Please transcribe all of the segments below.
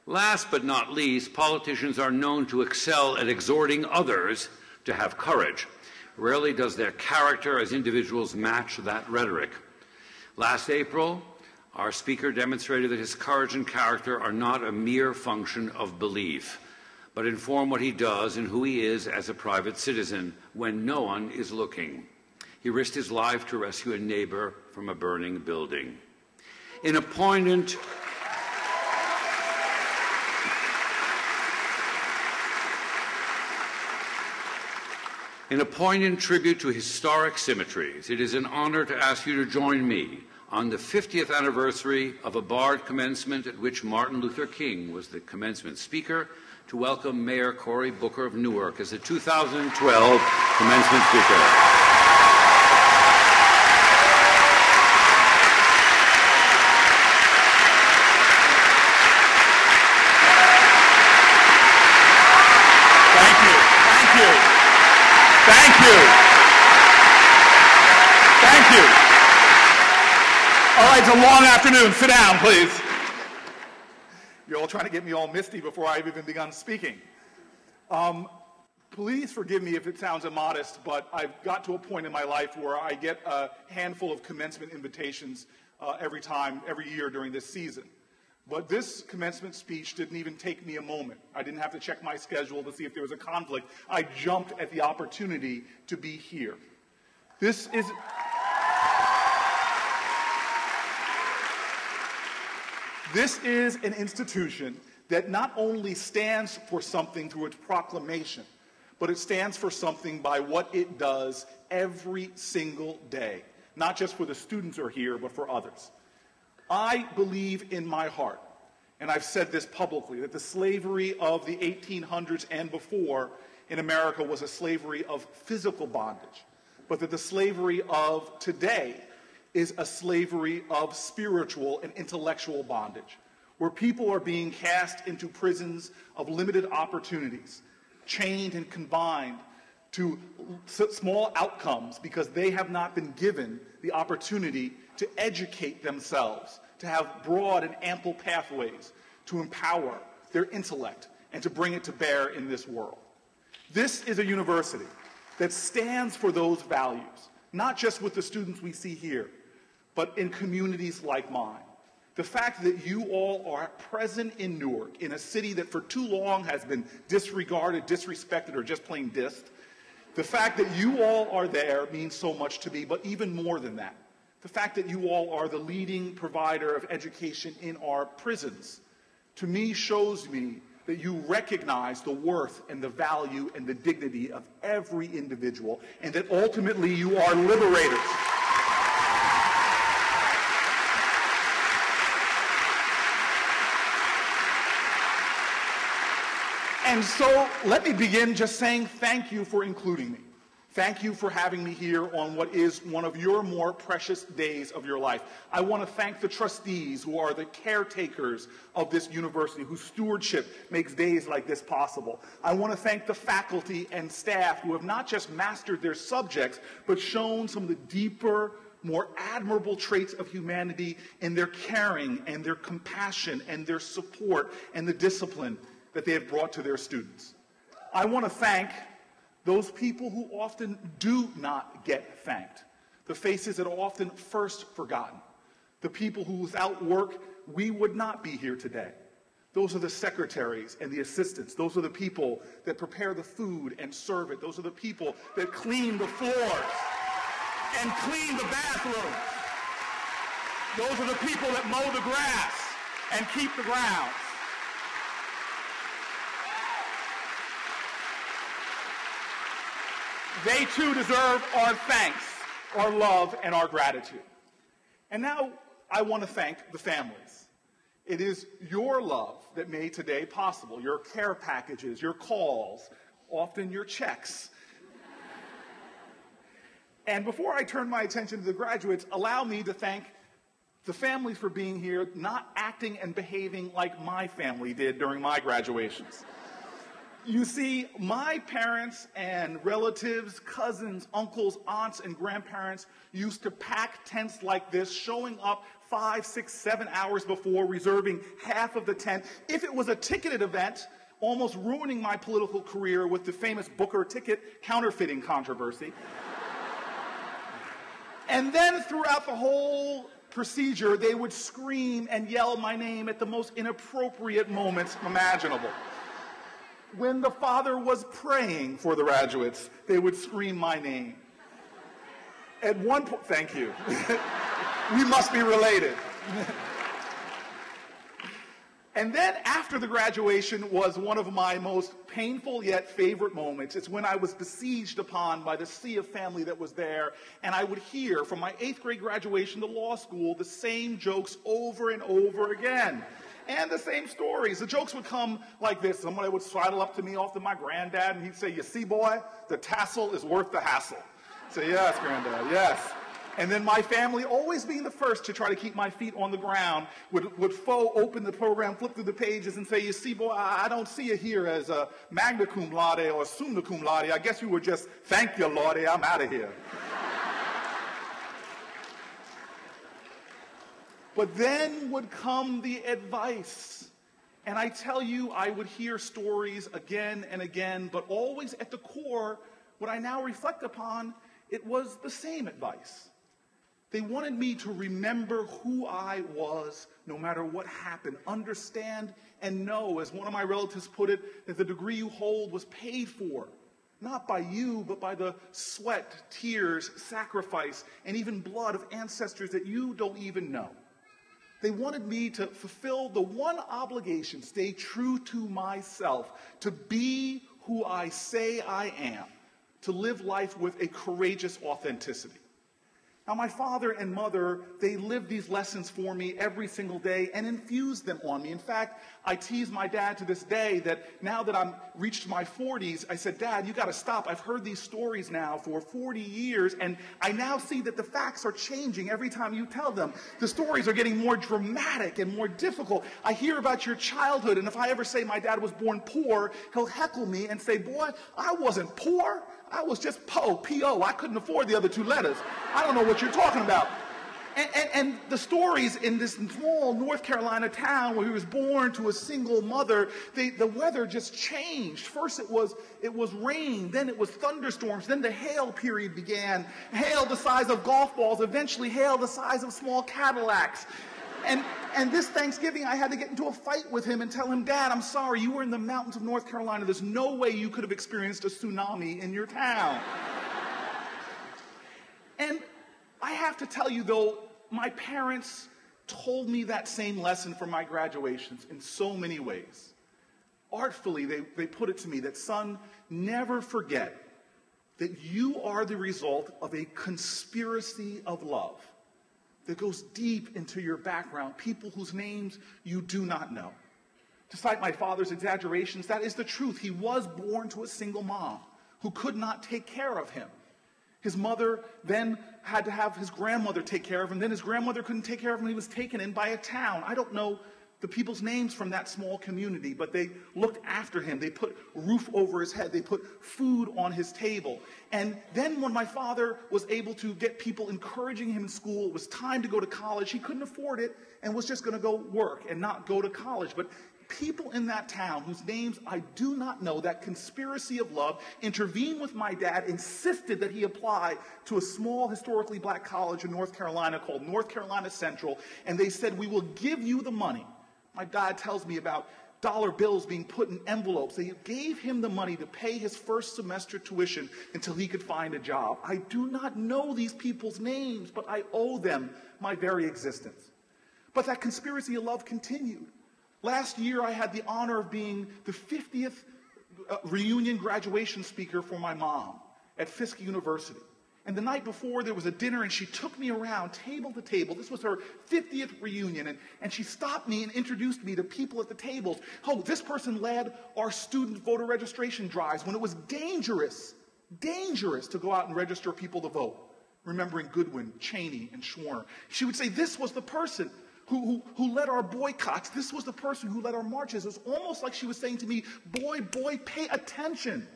Last but not least, politicians are known to excel at exhorting others to have courage. Rarely does their character as individuals match that rhetoric. Last April, our speaker demonstrated that his courage and character are not a mere function of belief, but inform what he does and who he is as a private citizen when no one is looking. He risked his life to rescue a neighbor from a burning building. In a poignant tribute to historic symmetries, it is an honor to ask you to join me on the 50th anniversary of a barred commencement at which Martin Luther King was the commencement speaker, to welcome Mayor Cory Booker of Newark as the 2012 commencement speaker. Thank you. All right, it's a long afternoon. Sit down, please. You're all trying to get me all misty before I've even begun speaking. Please forgive me if it sounds immodest, but I've got to a point in my life where I get a handful of commencement invitations every year during this season. But this commencement speech didn't even take me a moment. I didn't have to check my schedule to see if there was a conflict. I jumped at the opportunity to be here. This is an institution that not only stands for something through its proclamation, but it stands for something by what it does every single day, not just for the students who are here, but for others. I believe in my heart, and I've said this publicly, that the slavery of the 1800s and before in America was a slavery of physical bondage, but that the slavery of today is a slavery of spiritual and intellectual bondage, where people are being cast into prisons of limited opportunities, chained and confined to small outcomes because they have not been given the opportunity to educate themselves, to have broad and ample pathways to empower their intellect and to bring it to bear in this world. This is a university that stands for those values, not just with the students we see here, but in communities like mine. The fact that you all are present in Newark, in a city that for too long has been disregarded, disrespected, or just plain dissed, the fact that you all are there means so much to me, but even more than that, the fact that you all are the leading provider of education in our prisons, to me shows me that you recognize the worth and the value and the dignity of every individual, and that ultimately you are liberators. And so let me begin just saying thank you for including me. Thank you for having me here on what is one of your more precious days of your life. I want to thank the trustees who are the caretakers of this university, whose stewardship makes days like this possible. I want to thank the faculty and staff who have not just mastered their subjects, but shown some of the deeper, more admirable traits of humanity in their caring and their compassion and their support and the discipline that they have brought to their students. I want to thank those people who often do not get thanked, the faces that are often first forgotten, the people who without work we would not be here today. Those are the secretaries and the assistants. Those are the people that prepare the food and serve it. Those are the people that clean the floors and clean the bathrooms. Those are the people that mow the grass and keep the grounds. They too deserve our thanks, our love, and our gratitude. And now I want to thank the families. It is your love that made today possible, your care packages, your calls, often your checks. And before I turn my attention to the graduates, allow me to thank the families for being here, not acting and behaving like my family did during my graduations. You see, my parents and relatives, cousins, uncles, aunts, and grandparents used to pack tents like this, showing up 5, 6, 7 hours before, reserving half of the tent. If it was a ticketed event, almost ruining my political career with the famous Booker ticket counterfeiting controversy. And then throughout the whole procedure, they would scream and yell my name at the most inappropriate moments imaginable. When the father was praying for the graduates, they would scream my name. At one point, thank you. We must be related. And then after the graduation was one of my most painful yet favorite moments. It's when I was besieged upon by the sea of family that was there, and I would hear from my 8th grade graduation to law school the same jokes over and over again. And the same stories. The jokes would come like this. Somebody would sidle up to me, often my granddad, and he'd say, "You see, boy, the tassel is worth the hassle." I'd say, "Yes, granddad, yes." And then my family, always being the first to try to keep my feet on the ground, would open the program, flip through the pages, and say, "You see, boy, I don't see you here as a magna cum laude or a summa cum laude. I guess you would just thank you, Lordy, I'm out of here." But then would come the advice. And I tell you, I would hear stories again and again, but always at the core, what I now reflect upon, it was the same advice. They wanted me to remember who I was no matter what happened, understand and know, as one of my relatives put it, that the degree you hold was paid for, not by you, but by the sweat, tears, sacrifice, and even blood of ancestors that you don't even know. They wanted me to fulfill the one obligation, stay true to myself, to be who I say I am, to live life with a courageous authenticity. Now, my father and mother, they lived these lessons for me every single day and infused them on me. In fact, I tease my dad to this day that now that I'm reached my 40s, I said, "Dad, you got to stop. I've heard these stories now for 40 years, and I now see that the facts are changing every time you tell them. The stories are getting more dramatic and more difficult. I hear about your childhood, and if I ever say my dad was born poor, he'll heckle me and say, 'Boy, I wasn't poor. I was just po, P-O. I couldn't afford the other 2 letters. I don't know what you're talking about.'" And the stories in this small North Carolina town where he was born to a single mother, the weather just changed. First it was rain, then it was thunderstorms, then the hail period began. Hail the size of golf balls, eventually hail the size of small Cadillacs. And this Thanksgiving, I had to get into a fight with him and tell him, "Dad, I'm sorry, you were in the mountains of North Carolina. There's no way you could have experienced a tsunami in your town." And I have to tell you, though, my parents told me that same lesson for my graduations in so many ways. Artfully, they put it to me that, "Son, never forget that you are the result of a conspiracy of love that goes deep into your background, people whose names you do not know." Despite my father's exaggerations, that is the truth. He was born to a single mom who could not take care of him. His mother then had to have his grandmother take care of him. Then his grandmother couldn't take care of him. He was taken in by a town. I don't know the people's names from that small community, but they looked after him. They put a roof over his head. They put food on his table. And then when my father was able to get people encouraging him in school, it was time to go to college. He couldn't afford it and was just going to go work and not go to college. But people in that town whose names I do not know, that conspiracy of love, intervened with my dad, insisted that he apply to a small historically black college in North Carolina called North Carolina Central, and they said, "We will give you the money." My dad tells me about dollar bills being put in envelopes. They gave him the money to pay his first semester tuition until he could find a job. I do not know these people's names, but I owe them my very existence. But that conspiracy of love continued. Last year, I had the honor of being the 50th reunion graduation speaker for my mom at Fisk University. And the night before, there was a dinner, and she took me around table to table. This was her 50th reunion, and she stopped me and introduced me to people at the tables. Oh, this person led our student voter registration drives when it was dangerous to go out and register people to vote, remembering Goodwin, Cheney, and Schwerner. She would say, "This was the person who led our boycotts. This was the person who led our marches." It was almost like she was saying to me, boy, pay attention.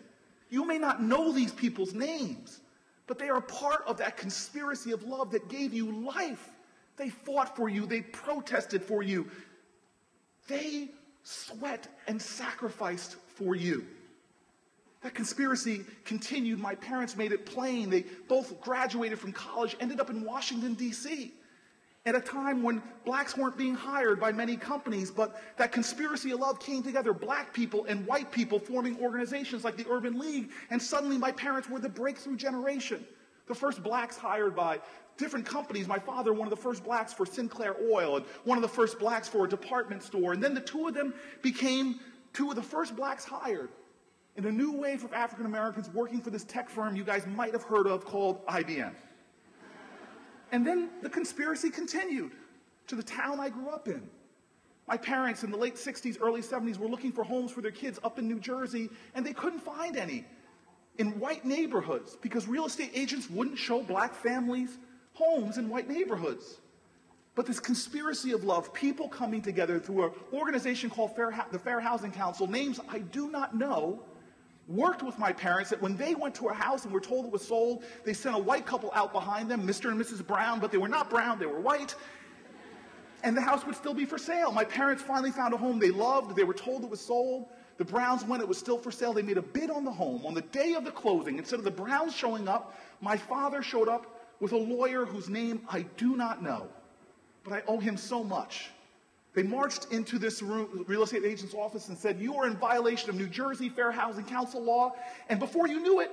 You may not know these people's names, but they are part of that conspiracy of love that gave you life, They fought for you. They protested for you. They sweat and sacrificed for you. That conspiracy continued. My parents made it plain. They both graduated from college, ended up in Washington, D.C., at a time when blacks weren't being hired by many companies, but that conspiracy of love came together, black people and white people forming organizations like the Urban League, and suddenly my parents were the breakthrough generation. The first blacks hired by different companies. My father, one of the first blacks for Sinclair Oil, and one of the first blacks for a department store. And then the two of them became two of the first blacks hired in a new wave of African Americans working for this tech firm you guys might have heard of called IBM. And then the conspiracy continued to the town I grew up in. My parents in the late 60s, early 70s were looking for homes for their kids up in New Jersey, and they couldn't find any in white neighborhoods because real estate agents wouldn't show black families homes in white neighborhoods. But this conspiracy of love, people coming together through an organization called the Fair Housing Council, names I do not know, worked with my parents that when they went to a house and were told it was sold, they sent a white couple out behind them, Mr. and Mrs. Brown, but they were not brown, they were white, and the house would still be for sale. My parents finally found a home they loved. They were told it was sold. The Browns, when it was still for sale, they made a bid on the home. On the day of the closing, instead of the Browns showing up, my father showed up with a lawyer whose name I do not know, but I owe him so much. They marched into this real estate agent's office and said, "You are in violation of New Jersey Fair Housing Council law." And before you knew it,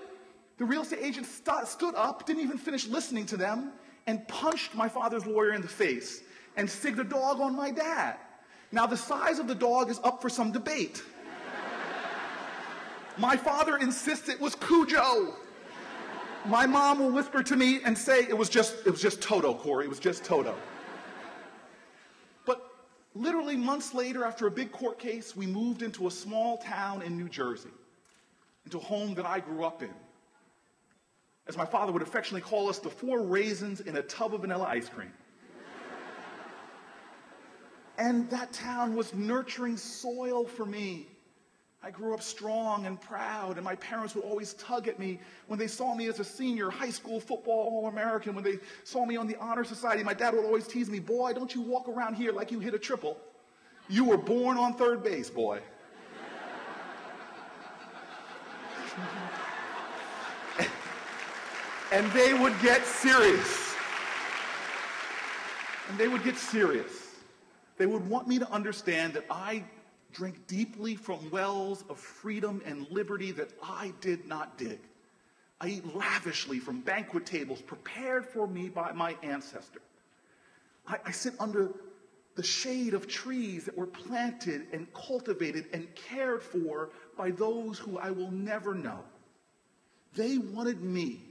the real estate agent stood up, didn't even finish listening to them, and punched my father's lawyer in the face and sigged a dog on my dad. Now, the size of the dog is up for some debate. My father insists it was Cujo. My mom will whisper to me and say, it was just Toto, Cory, it was just Toto. But literally months later, after a big court case, we moved into a small town in New Jersey, into a home that I grew up in. As my father would affectionately call us, the 4 raisins in a tub of vanilla ice cream. And that town was nurturing soil for me. I grew up strong and proud, and my parents would always tug at me when they saw me as a senior high school football All-American, when they saw me on the Honor Society. My dad would always tease me, "Boy, don't you walk around here like you hit a triple. You were born on third base, boy." And they would get serious. And they would get serious. They would want me to understand that I drink deeply from wells of freedom and liberty that I did not dig. I eat lavishly from banquet tables prepared for me by my ancestor. I sit under the shade of trees that were planted and cultivated and cared for by those who I will never know. They wanted me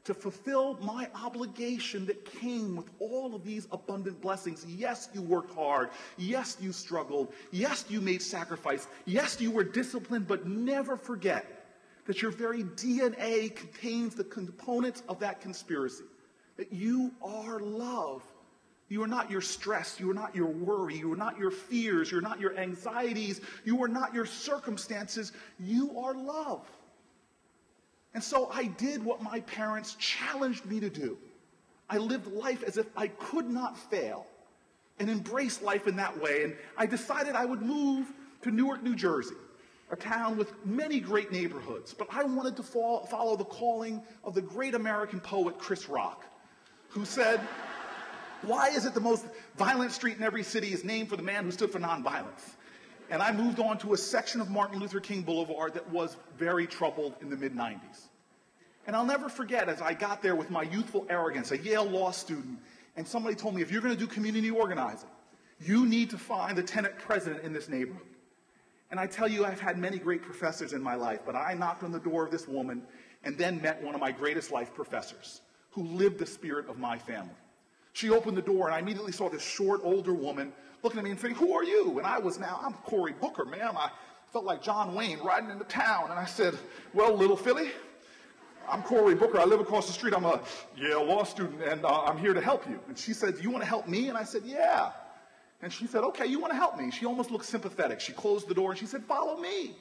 to fulfill my obligation that came with all of these abundant blessings. Yes, you worked hard. Yes, you struggled. Yes, you made sacrifice. Yes, you were disciplined, but never forget that your very DNA contains the components of that conspiracy, that you are love. You are not your stress. You are not your worry. You are not your fears. You're not your anxieties. You are not your circumstances. You are love. And so I did what my parents challenged me to do. I lived life as if I could not fail and embrace life in that way. And I decided I would move to Newark, New Jersey, a town with many great neighborhoods. But I wanted to follow the calling of the great American poet Chris Rock, who said, "Why is it the most violent street in every city is named for the man who stood for nonviolence?" And I moved on to a section of Martin Luther King Boulevard that was very troubled in the mid-90s. And I'll never forget, as I got there with my youthful arrogance, a Yale law student, and somebody told me, "If you're going to do community organizing, you need to find the tenant president in this neighborhood." And I tell you, I've had many great professors in my life, but I knocked on the door of this woman and then met one of my greatest life professors who lived the spirit of my family. She opened the door, and I immediately saw this short, older woman looking at me and saying, "Who are you?" And I'm Cory Booker, ma'am. I felt like John Wayne riding into town. And I said, "Well, little Philly, I'm Cory Booker. I live across the street. I'm a Yale law student, and I'm here to help you." And she said, "Do you want to help me?" And I said, "Yeah." And she said, "Okay, you want to help me?" She almost looked sympathetic. She closed the door, and she said, "Follow me."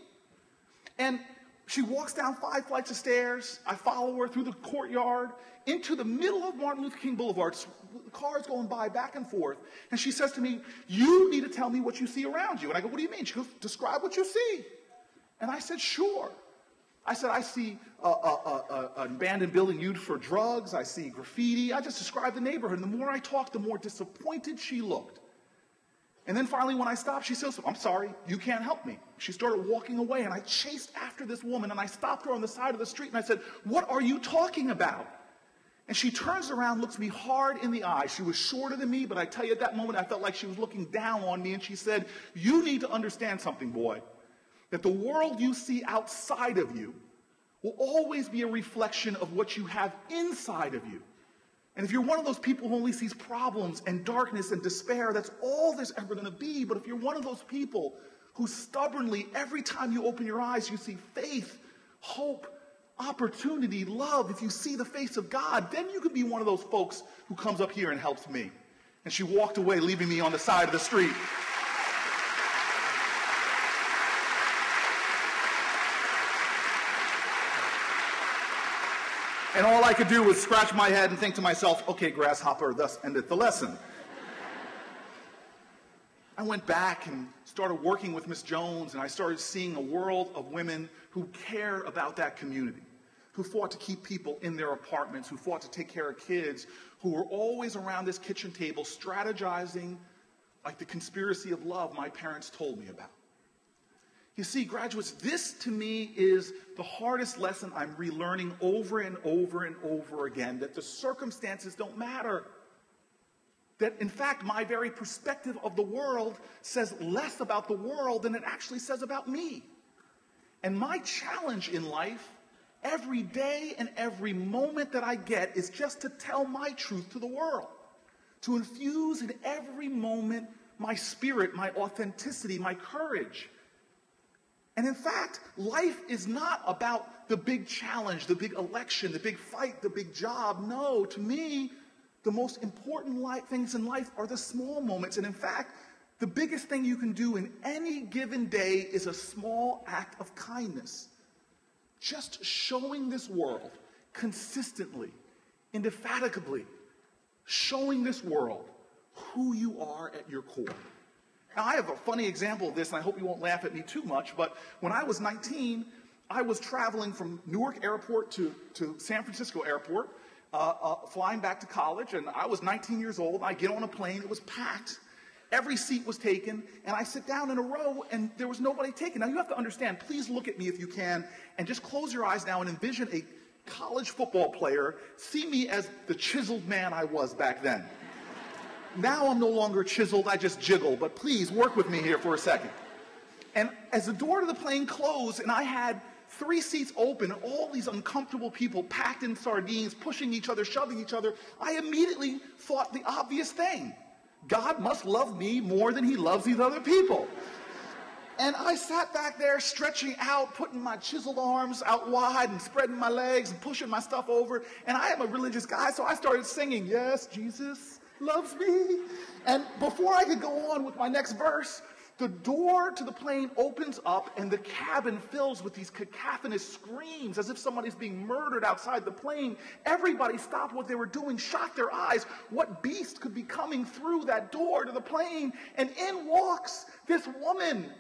And She walks down 5 flights of stairs. I follow her through the courtyard into the middle of Martin Luther King Boulevard. Cars going by back and forth. And she says to me, "You need to tell me what you see around you." And I go, "What do you mean?" She goes, "Describe what you see." And I said, "Sure." I said, "I see an abandoned building used for drugs. I see graffiti." I just described the neighborhood. And the more I talked, the more disappointed she looked. And then finally, when I stopped, she says, "I'm sorry, you can't help me." She started walking away, and I chased after this woman, and I stopped her on the side of the street, and I said, "What are you talking about?" And she turns around, looks me hard in the eye. She was shorter than me, but I tell you, at that moment, I felt like she was looking down on me, and she said, "You need to understand something, boy, that the world you see outside of you will always be a reflection of what you have inside of you. And if you're one of those people who only sees problems and darkness and despair, that's all there's ever going to be. But if you're one of those people who stubbornly, every time you open your eyes, you see faith, hope, opportunity, love, if you see the face of God, then you can be one of those folks who comes up here and helps me." And she walked away, leaving me on the side of the street. And all I could do was scratch my head and think to myself, "Okay, grasshopper, thus endeth the lesson." I went back and started working with Miss Jones, and I started seeing a world of women who care about that community, who fought to keep people in their apartments, who fought to take care of kids, who were always around this kitchen table strategizing like the conspiracy of love my parents told me about. You see, graduates, this to me is the hardest lesson I'm relearning over and over and over again, that the circumstances don't matter. That, in fact, my very perspective of the world says less about the world than it actually says about me. And my challenge in life, every day and every moment that I get, is just to tell my truth to the world, to infuse in every moment my spirit, my authenticity, my courage. And in fact, life is not about the big challenge, the big election, the big fight, the big job. No, to me, the most important things in life are the small moments. And in fact, the biggest thing you can do in any given day is a small act of kindness. Just showing this world consistently, indefatigably, showing this world who you are at your core. Now, I have a funny example of this, and I hope you won't laugh at me too much, but when I was 19, I was traveling from Newark Airport to San Francisco Airport, flying back to college, and I was 19 years old. I get on a plane. It was packed. Every seat was taken, and I sit down in a row, and there was nobody taken. Now, you have to understand, please look at me if you can, and just close your eyes now and envision a college football player. See me as the chiseled man I was back then. Now I'm no longer chiseled, I just jiggle, but please work with me here for a second. And as the door to the plane closed and I had 3 seats open, all these uncomfortable people packed in sardines, pushing each other, shoving each other, I immediately thought the obvious thing. God must love me more than he loves these other people. And I sat back there stretching out, putting my chiseled arms out wide and spreading my legs and pushing my stuff over. And I am a religious guy, so I started singing, "Yes, Jesus loves me." And before I could go on with my next verse, the door to the plane opens up and the cabin fills with these cacophonous screams as if somebody's being murdered outside the plane. Everybody stopped what they were doing, shot their eyes. What beast could be coming through that door to the plane? And in walks this woman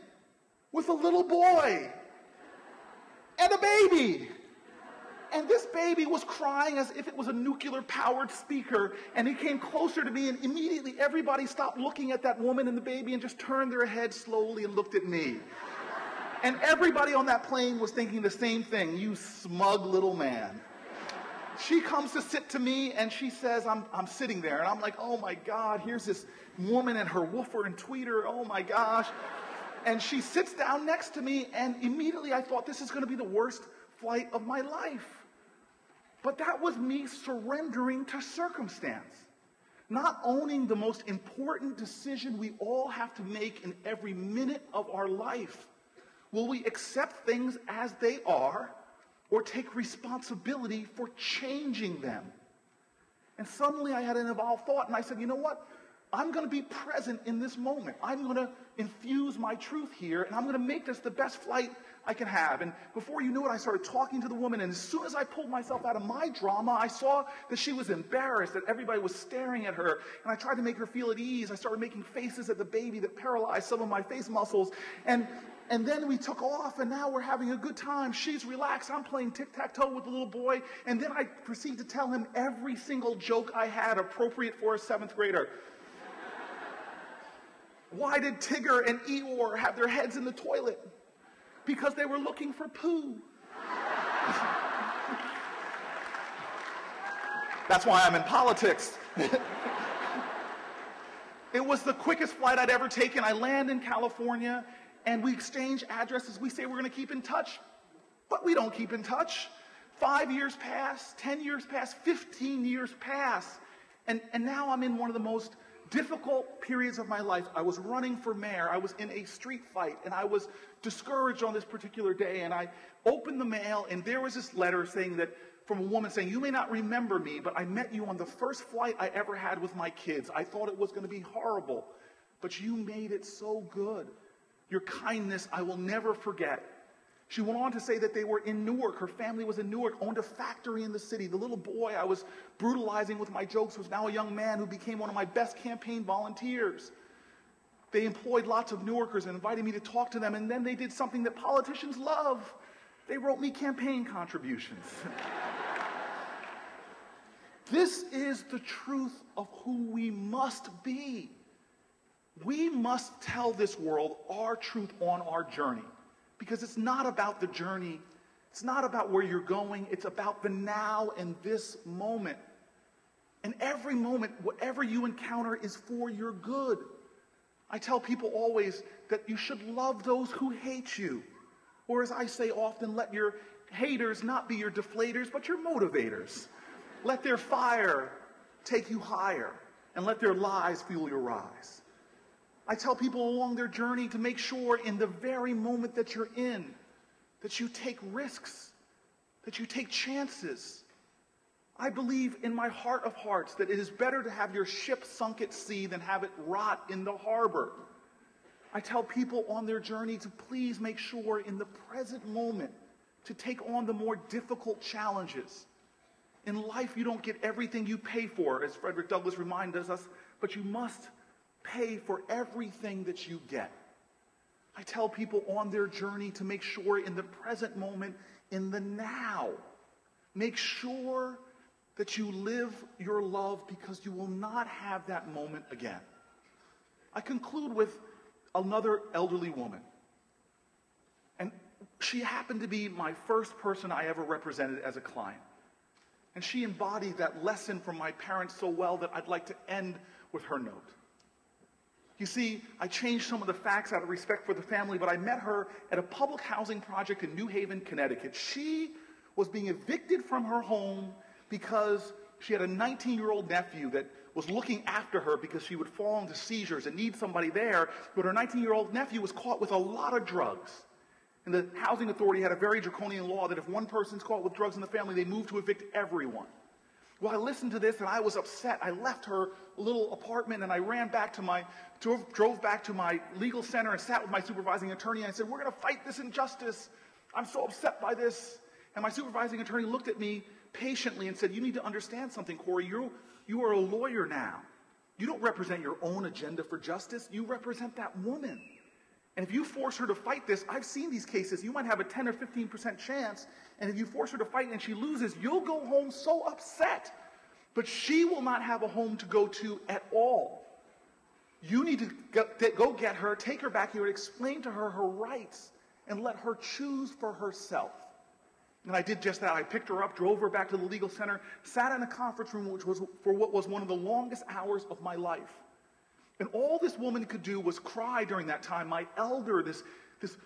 with a little boy and a baby. And this baby was crying as if it was a nuclear-powered speaker, and he came closer to me, and immediately everybody stopped looking at that woman and the baby and just turned their heads slowly and looked at me. And everybody on that plane was thinking the same thing, "You smug little man." She comes to sit to me, and she says, I'm sitting there, and I'm like, oh my God, here's this woman and her woofer and tweeter, oh my gosh. And she sits down next to me, and immediately I thought, this is going to be the worst flight of my life. But that was me surrendering to circumstance, not owning the most important decision we all have to make in every minute of our life. Will we accept things as they are or take responsibility for changing them? And suddenly I had an evolved thought, and I said, you know what? I'm going to be present in this moment. I'm going to infuse my truth here, and I'm going to make this the best flight I can have. And before you knew it, I started talking to the woman, and as soon as I pulled myself out of my drama, I saw that she was embarrassed, that everybody was staring at her, and I tried to make her feel at ease. I started making faces at the baby that paralyzed some of my face muscles, and then we took off, and now we're having a good time. She's relaxed. I'm playing tic-tac-toe with the little boy, and then I proceed to tell him every single joke I had appropriate for a 7th grader. Why did Tigger and Eeyore have their heads in the toilet? Because they were looking for poo. That's why I'm in politics. It was the quickest flight I'd ever taken. I land in California, and we exchange addresses. We say we're going to keep in touch, but we don't keep in touch. 5 years pass, 10 years pass, 15 years pass, and now I'm in one of the most difficult periods of my life. I was running for mayor. I was in a street fight, and I was discouraged on this particular day, and I opened the mail, and there was this letter saying that, from a woman saying, "You may not remember me, but I met you on the first flight I ever had with my kids. I thought it was going to be horrible, but you made it so good. Your kindness I will never forget." She went on to say that they were in Newark. Her family was in Newark, owned a factory in the city. The little boy I was brutalizing with my jokes was now a young man who became one of my best campaign volunteers. They employed lots of Newarkers and invited me to talk to them, and then they did something that politicians love. They wrote me campaign contributions. This is the truth of who we must be. We must tell this world our truth on our journey. Because it's not about the journey. It's not about where you're going. It's about the now and this moment. And every moment, whatever you encounter is for your good. I tell people always that you should love those who hate you. Or as I say often, let your haters not be your deflators, but your motivators. Let their fire take you higher, and let their lies fuel your rise. I tell people along their journey to make sure in the very moment that you're in, that you take risks, that you take chances. I believe in my heart of hearts that it is better to have your ship sunk at sea than have it rot in the harbor. I tell people on their journey to please make sure in the present moment to take on the more difficult challenges. In life, you don't get everything you pay for, as Frederick Douglass reminds us, but you must pay for everything that you get. I tell people on their journey to make sure in the present moment, in the now, make sure that you live your love because you will not have that moment again. I conclude with another elderly woman. And she happened to be my first person I ever represented as a client. And she embodied that lesson from my parents so well that I'd like to end with her note. You see, I changed some of the facts out of respect for the family, but I met her at a public housing project in New Haven, Connecticut. She was being evicted from her home because she had a 19-year-old nephew that was looking after her because she would fall into seizures and need somebody there, but her 19-year-old nephew was caught with a lot of drugs. And the housing authority had a very draconian law that if one person's caught with drugs in the family, they move to evict everyone. Well, I listened to this and I was upset. I left her little apartment and I ran back to drove back to my legal center and sat with my supervising attorney and I said, "We're going to fight this injustice. I'm so upset by this." And my supervising attorney looked at me patiently and said, "You need to understand something, Cory. You are a lawyer now. You don't represent your own agenda for justice. You represent that woman. And if you force her to fight this, I've seen these cases. You might have a 10 or 15% chance. And if you force her to fight and she loses, you'll go home so upset. But she will not have a home to go to at all. You need to go get her, take her back here, and explain to her her rights, and let her choose for herself." And I did just that. I picked her up, drove her back to the legal center, sat in a conference room, which was for what was one of the longest hours of my life. And all this woman could do was cry during that time. My elder, this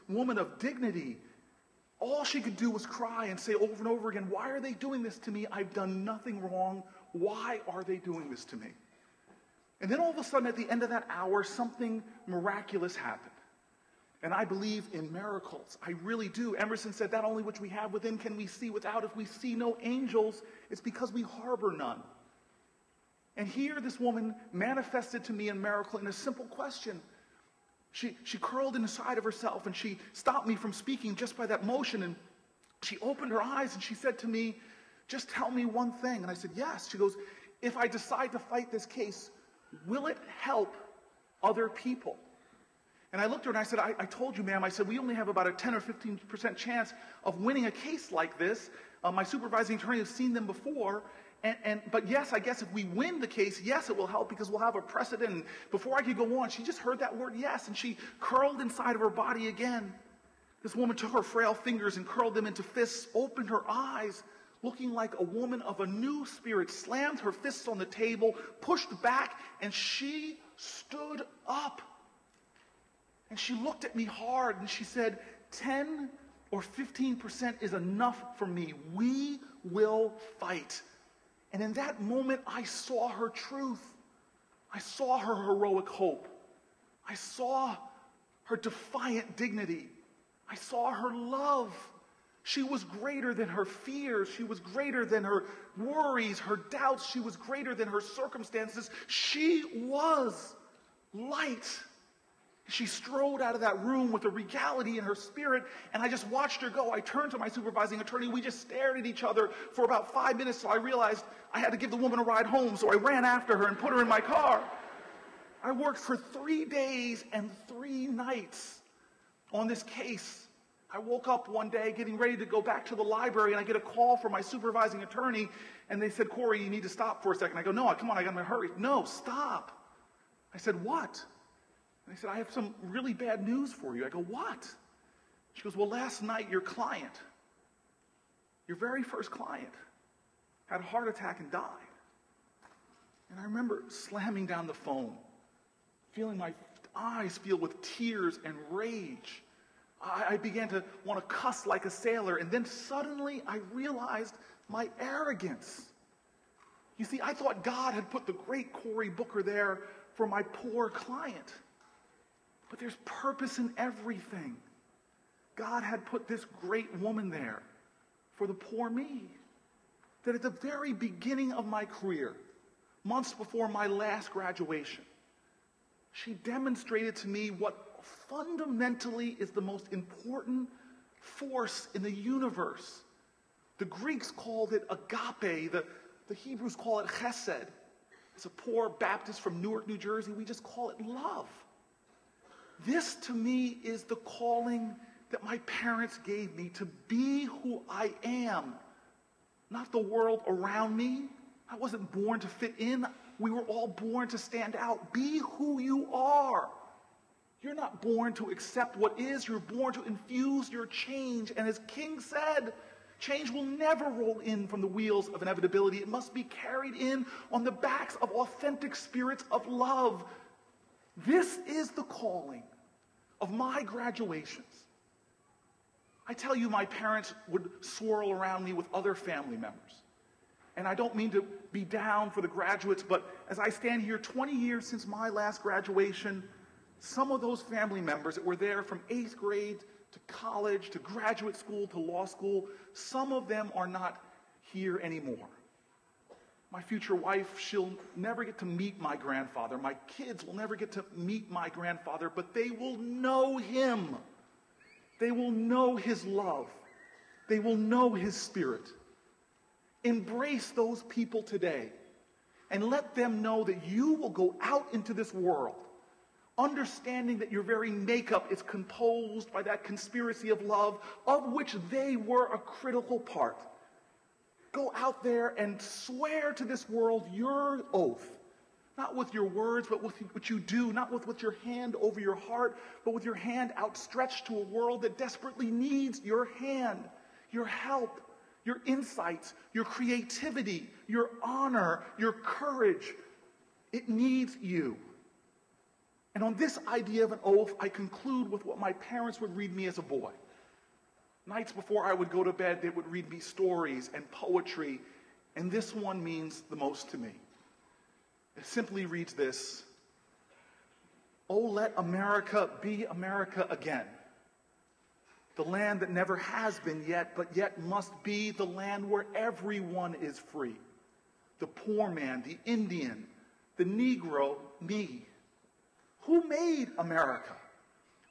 woman of dignity, all she could do was cry and say over and over again, "Why are they doing this to me? I've done nothing wrong. Why are they doing this to me?" And then all of a sudden, at the end of that hour, something miraculous happened. And I believe in miracles. I really do. Emerson said, "That only which we have within can we see without. If we see no angels, it's because we harbor none." And here this woman manifested to me a miracle in a simple question. She curled inside of herself and she stopped me from speaking just by that motion. And she opened her eyes and she said to me, "Just tell me one thing." And I said, "Yes." She goes, "If I decide to fight this case, will it help other people?" And I looked at her and I said, I told you, ma'am, I said, we only have about a 10 or 15% chance of winning a case like this. My supervising attorney has seen them before. But yes, I guess if we win the case, yes, it will help because we'll have a precedent. And before I could go on, she just heard that word yes, and she curled inside of her body again. This woman took her frail fingers and curled them into fists, opened her eyes, looking like a woman of a new spirit, slammed her fists on the table, pushed back, and she stood up. And she looked at me hard and she said, 10 or 15% is enough for me. We will fight. And in that moment, I saw her truth. I saw her heroic hope. I saw her defiant dignity. I saw her love. She was greater than her fears. She was greater than her worries, her doubts. She was greater than her circumstances. She was light. She strode out of that room with a regality in her spirit, and I just watched her go. I turned to my supervising attorney. We just stared at each other for about 5 minutes, so I realized I had to give the woman a ride home, so I ran after her and put her in my car. I worked for 3 days and 3 nights on this case. I woke up one day getting ready to go back to the library, and I get a call from my supervising attorney, and they said, "Cory, you need to stop for a second." I go, "No, come on, I got to hurry." "No, stop." I said, "What?" And I said, "I have some really bad news for you." I go, "What?" She goes, "Well, last night your client, your very first client, had a heart attack and died." And I remember slamming down the phone, feeling my eyes filled with tears and rage. I began to want to cuss like a sailor, and then suddenly I realized my arrogance. You see, I thought God had put the great Cory Booker there for my poor client. But there's purpose in everything. God had put this great woman there for the poor me. That at the very beginning of my career, months before my last graduation, she demonstrated to me what fundamentally is the most important force in the universe. The Greeks called it agape. The Hebrews call it chesed. As a poor Baptist from Newark, New Jersey, we just call it love. This, to me, is the calling that my parents gave me, to be who I am, not the world around me. I wasn't born to fit in. We were all born to stand out. Be who you are. You're not born to accept what is. You're born to infuse your change. And as King said, change will never roll in from the wheels of inevitability. It must be carried in on the backs of authentic spirits of love. This is the calling of my graduations. I tell you, my parents would swirl around me with other family members. And I don't mean to be down for the graduates, but as I stand here 20 years since my last graduation, some of those family members that were there from 8th grade to college, to graduate school, to law school, some of them are not here anymore. My future wife, she'll never get to meet my grandfather. My kids will never get to meet my grandfather, but they will know him. They will know his love. They will know his spirit. Embrace those people today and let them know that you will go out into this world understanding that your very makeup is composed by that conspiracy of love of which they were a critical part. Go out there and swear to this world your oath, not with your words, but with what you do, not with your hand over your heart, but with your hand outstretched to a world that desperately needs your hand, your help, your insights, your creativity, your honor, your courage. It needs you. And on this idea of an oath, I conclude with what my parents would read me as a boy. Nights before I would go to bed, they would read me stories and poetry, and this one means the most to me. It simply reads this: "Oh, let America be America again. The land that never has been yet, but yet must be the land where everyone is free. the poor man, the Indian, the Negro, me. Who made America?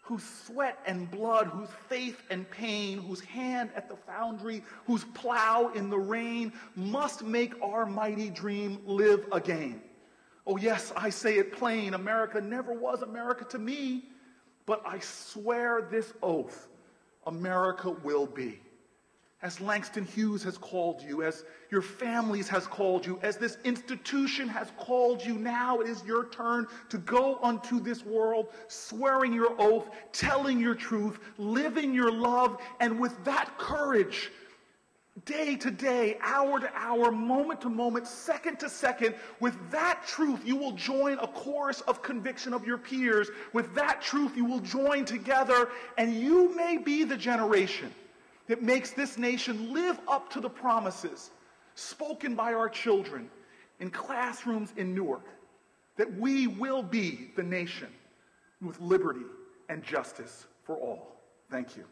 Whose sweat and blood, whose faith and pain, whose hand at the foundry, whose plow in the rain must make our mighty dream live again. Oh yes, I say it plain, America never was America to me, but I swear this oath, America will be. As Langston Hughes has called you, as your families has called you, as this institution has called you, now it is your turn to go unto this world, swearing your oath, telling your truth, living your love, and with that courage, day to day, hour to hour, moment to moment, second to second, with that truth you will join a chorus of conviction of your peers. With that truth you will join together, and you may be the generation that makes this nation live up to the promises spoken by our children in classrooms in Newark, that we will be the nation with liberty and justice for all. Thank you.